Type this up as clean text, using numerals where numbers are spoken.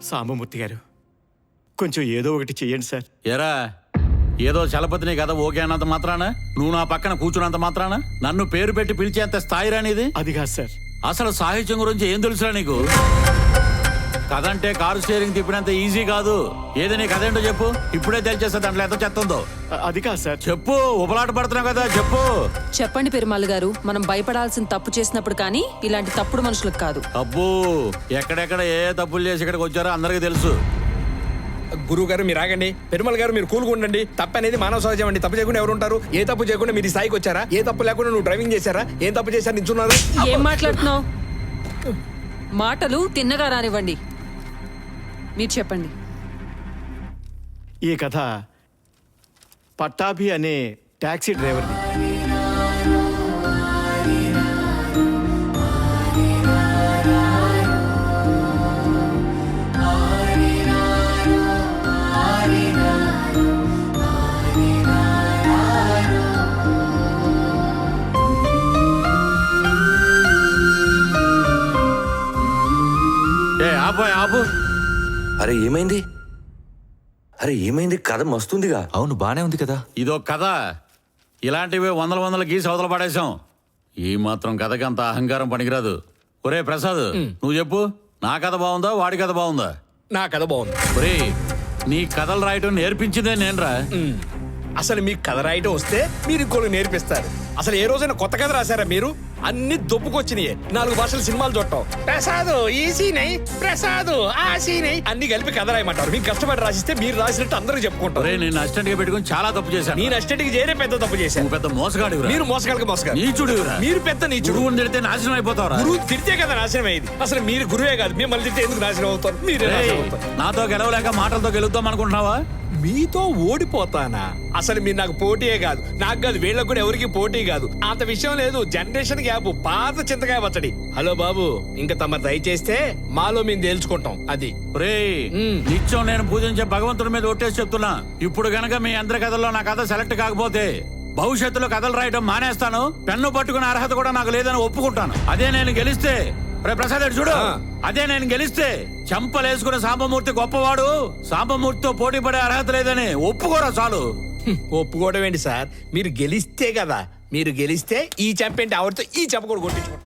సాంబమూర్తి గారు, కొంచెం ఏదో ఒకటి చెయ్యండి సార్. ఎరా ఏదో చలపతిని కదా ఓకే అన్నంత మాత్రాన, నువ్వు నా పక్కన కూర్చున్నంత మాత్రాన నన్ను పేరు పెట్టి పిలిచేంత స్థాయి రానిది. అది కాదు సార్. అసలు సాహిత్యం గురించి ఏం తెలుసురా నీకు? కథ అంటే కారు స్టీరింగ్ తిప్పినంత ఈజీ కాదు. ఏది నీ కథ ఏంటో చెప్పు, ఇప్పుడే తెలిచేస్తా దాంట్లో ఎంత చెత్త ఉందో. అది కాదు సార్. చెప్పు, ఉపలాట పడుతున్నావు కదా, చెప్పు. చెప్పండి పెరుమాళ్ గారు, మనం భయపడాల్సిన తప్పు చేసినప్పుడు కానీ ఇలాంటి తప్పుడు మనుషులకు కాదు. అబ్బో, ఎక్కడెక్కడ ఏ తప్పులు చేసి ఇక్కడికి వచ్చారో అందరికీ తెలుసు. గురువు గారు మీరు ఆగండి, పెరుమాళ్ గారు మీరు కూల్గా ఉండండి. తప్పు అనేది మానవ సహజం అండి. తప్పు చేయకుండా ఎవరు ఉంటారు? ఏ తప్పు చేయకుండా మీరు ఈ స్థాయికి వచ్చారా? ఏ తప్పు లేకుండా నువ్వు డ్రైవింగ్ చేశారా? ఏం తప్పు చేశారు నిల్చున్నారు? ఏం మాట్లాడుతున్నావు? మాటలు తిన్నగా రానివ్వండి. మీరు చెప్పండి. ఈ కథ పట్టాభి అనే టాక్సీ డ్రైవర్ది. ఆపు. అరే ఏమైంది? కథ మస్తుందిగా. అవును, బానే ఉంది కదా. ఇదో కథ. ఇలాంటివి వందల గీసి అవతల పడేశాం. ఈ మాత్రం కథకి అంత అహంకారం పనికిరాదు. ఒరే ప్రసాద్, నువ్వు చెప్పు, నా కథ బాగుందా వాడి కథ బాగుందా? నా కథ బాగుంది. ఒరే, నీ కథలు రాయటం నేర్పించిందే నేనురా. అసలు మీకు కథ రాయటం వస్తే మీరు ఇంకోళ్ళు నేర్పిస్తారు. అసలు ఏ రోజైనా కొత్త కథ రాశారా మీరు? అన్ని దొప్పుకొచ్చినాయి. 4 భాషల సినిమాలు చూడటం, ప్రసాద్ ఈ సీనై, ప్రసాద్ ఆ సీనై అన్ని కలిపి కథ రాయమంటారు. మీకు కష్టపడి రాసిస్తే మీరు రాసినట్టు అందరూ చెప్పుకుంటారు. ఒరే, నేను అసిస్టెంట్ గా పెట్టుకుని చాలా తప్పు చేశాను. నేను అసిస్టెంట్కి చేరే పెద్ద తప్పు చేశాను. నువ్వు పెద్ద మోసగాడివిరా. మీరు మోసగాళ్ళకి మోసగాడు. నీచుడివిరా. మీరు పెద్ద నీచుడు. గురువుని తిడితే నాశనం అయిపోతావురా. గురువు తిడితే కదా నాశనం అయ్యింది. అసలు మీరు గురువే కాదు, మిమ్మల్ని తిడితే ఎందుకు నాశనం అవుతారు? మీరే నాశనం అవుతారు. నాతో గెలవలేక మాటలతో గెలుద్దాం అనుకుంటున్నావా? మీతో ఓడిపోతానా? అసలు మీరు నాకు పోటీయే కాదు, నాకు కాదు, వీళ్ళకు కూడా ఎవరికి పోటీ కాదు. అంత విషయం లేదు. జనరేషన్ గ్యాప్, పాత చింతకాయ పచ్చడి. హలో బాబు, ఇంకా తమ దయచేస్తే మాలో మేము తేల్చుకుంటాం. అది నిత్యం నేను పూజించే భగవంతుడి మీద ఒట్టేసి చెప్తున్నా. ఇప్పుడు గనక మీ అందరి కథల్లో నా కథ సెలెక్ట్ కాకపోతే భవిష్యత్తులో కథలు రాయటం మానేస్తాను. పెన్ను పట్టుకునే అర్హత కూడా నాకు లేదని ఒప్పుకుంటాను. అదే నేను గెలిస్తే, ప్రసాద్ చూడు, అదే నేను గెలిస్తే చెంపలేసుకునే సాంబమూర్తి గొప్పవాడు, సాంబమూర్తితో పోటీ పడే అర్హత లేదని ఒప్పుకోరా చాలు. ఒప్పుకోవడం ఏంటి సార్? మీరు గెలిస్తే కదా, మీరు గెలిస్తే ఈ చెంపేంటి ఆవిడతో ఈ చెంప కూడా కొట్టించుకుంటాం.